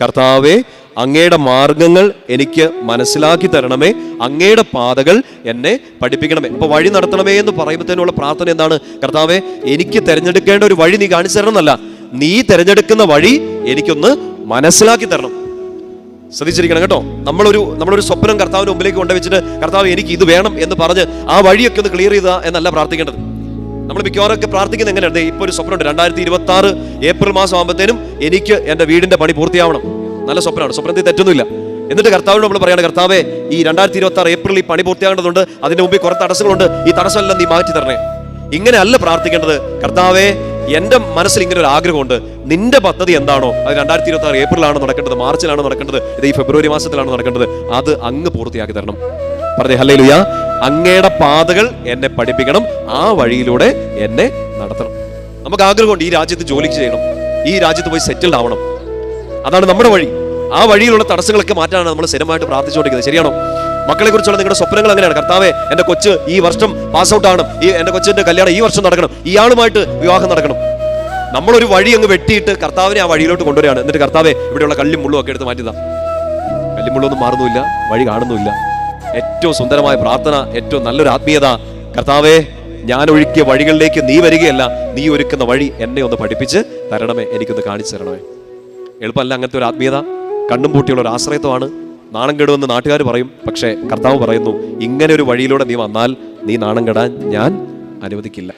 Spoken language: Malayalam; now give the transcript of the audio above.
കർത്താവേ, അങ്ങയുടെ മാർഗങ്ങൾ എനിക്ക് മനസ്സിലാക്കി തരണമേ, അങ്ങയുടെ പാതകൾ എന്നെ പഠിപ്പിക്കണമേ. അപ്പൊ വഴി നടത്തണമേ എന്ന് പറയുമ്പോഴത്തേനുള്ള പ്രാർത്ഥന എന്താണ്? കർത്താവേ, എനിക്ക് തിരഞ്ഞെടുക്കേണ്ട ഒരു വഴി നീ കാണിച്ചു തരണം എന്നല്ല, നീ തിരഞ്ഞെടുക്കുന്ന വഴി എനിക്കൊന്ന് മനസ്സിലാക്കി തരണം. ശ്രദ്ധിച്ചിരിക്കണം കേട്ടോ. നമ്മളൊരു സ്വപ്നം കർത്താവിന് മുമ്പിലേക്ക് കൊണ്ടുവച്ചിട്ട് കർത്താവ് എനിക്ക് ഇത് വേണം എന്ന് പറഞ്ഞ് ആ വഴിയൊക്കെ ഒന്ന് ക്ലിയർ ചെയ്താ എന്നല്ല പ്രാർത്ഥിക്കേണ്ടത്. നമ്മൾ മിക്കവാറൊക്കെ പ്രാർത്ഥിക്കുന്നത് എങ്ങനെയാണ്? ഇപ്പോൾ ഒരു സ്വപ്നമുണ്ട്, 2026 ഏപ്രിൽ മാസം ആകുമ്പോഴത്തേനും എനിക്ക് എൻ്റെ വീടിന്റെ പണി പൂർത്തിയാവണം. നല്ല സ്വപ്നമാണ്, സ്വപ്നത്തിൽ തെറ്റൊന്നുമില്ല. എന്നിട്ട് കർത്താവിനോട് നമ്മൾ പറയാണ്, കർത്താവേ, ഈ 2026 ഏപ്രിൽ ഈ പണി പൂർത്തിയാകേണ്ടതുണ്ട്, അതിന് മുമ്പിൽ കുറെ തടസ്സങ്ങളുണ്ട്, ഈ തടസ്സമെല്ലാം നീ മാറ്റി തരണേ. ഇങ്ങനെ അല്ല പ്രാർത്ഥിക്കേണ്ടത്. കർത്താവേ, എൻ്റെ മനസ്സിൽ ഇങ്ങനെ ഒരു ആഗ്രഹമുണ്ട്, നിന്റെ പദ്ധതി എന്താണോ അത് 2026 ഏപ്രിലാണ് നടക്കേണ്ടത്, മാർച്ചിലാണ് നടക്കേണ്ടത്, ഇത് ഈ ഫെബ്രുവരി മാസത്തിലാണ് നടക്കേണ്ടത്, അത് അങ്ങ് പൂർത്തിയാക്കി തരണം. പറഞ്ഞേ ഹല്ലേലൂയ. അങ്ങയുടെ പാതകൾ എന്നെ പഠിപ്പിക്കണം, ആ വഴിയിലൂടെ എന്നെ നടത്തണം. നമുക്ക് ആഗ്രഹമുണ്ട് ഈ രാജ്യത്ത് ജോലി ചെയ്യണം, ഈ രാജ്യത്ത് പോയി സെറ്റിൽഡ് ആവണം, അതാണ് നമ്മുടെ വഴി. ആ വഴിയിലുള്ള തടസ്സങ്ങളൊക്കെ മാറ്റാനാണ് നമ്മൾ സ്ഥിരമായിട്ട് പ്രാർത്ഥിച്ചുകൊണ്ടിരിക്കുന്നത്. ശരിയാണോ? മക്കളെ കുറിച്ചുള്ള നിങ്ങളുടെ സ്വപ്നങ്ങൾ അങ്ങനെയാണ്. കർത്താവേ, എൻ്റെ കൊച്ച് ഈ വർഷം പാസ് ഔട്ട് ആണ്, എൻ്റെ കൊച്ചിന്റെ കല്യാണം ഈ വർഷം നടക്കണം, ഇയാളുമായിട്ട് വിവാഹം നടക്കണം. നമ്മളൊരു വഴി അങ്ങ് വെട്ടിയിട്ട് കർത്താവിനെ ആ വഴിയിലോട്ട് കൊണ്ടുവരികയാണ്. എന്നിട്ട് കർത്താവേ, ഇവിടെയുള്ള കല്ലും മുള്ളും ഒക്കെ എടുത്ത് മാറ്റിതാ. കല്ലും മുള്ളൊന്നും മാറുന്നില്ല, വഴി കാണുന്നില്ല. ഏറ്റവും സുന്ദരമായ പ്രാർത്ഥന, ഏറ്റവും നല്ലൊരു ആത്മീയത, കർത്താവേ, ഞാൻ ഒഴുക്കിയ വഴികളിലേക്ക് നീ വരികയല്ല, നീ ഒരുക്കുന്ന വഴി എന്നെ ഒന്ന് പഠിപ്പിച്ച് തരണമേ, എനിക്കൊന്ന് കാണിച്ചു തരണമേ. എളുപ്പമല്ല അങ്ങനത്തെ ഒരു ആത്മീയത. കണ്ണും പൂട്ടിയുള്ള ഒരു ആശ്രയത്വമാണ്. നാണം കെടുമെന്ന് നാട്ടുകാർ പറയും, പക്ഷേ കർത്താവ് പറയുന്നു, ഇങ്ങനെ ഒരു വഴിയിലൂടെ നീ വന്നാൽ നീ നാണം കെടാൻ ഞാൻ അനുവദിക്കില്ല.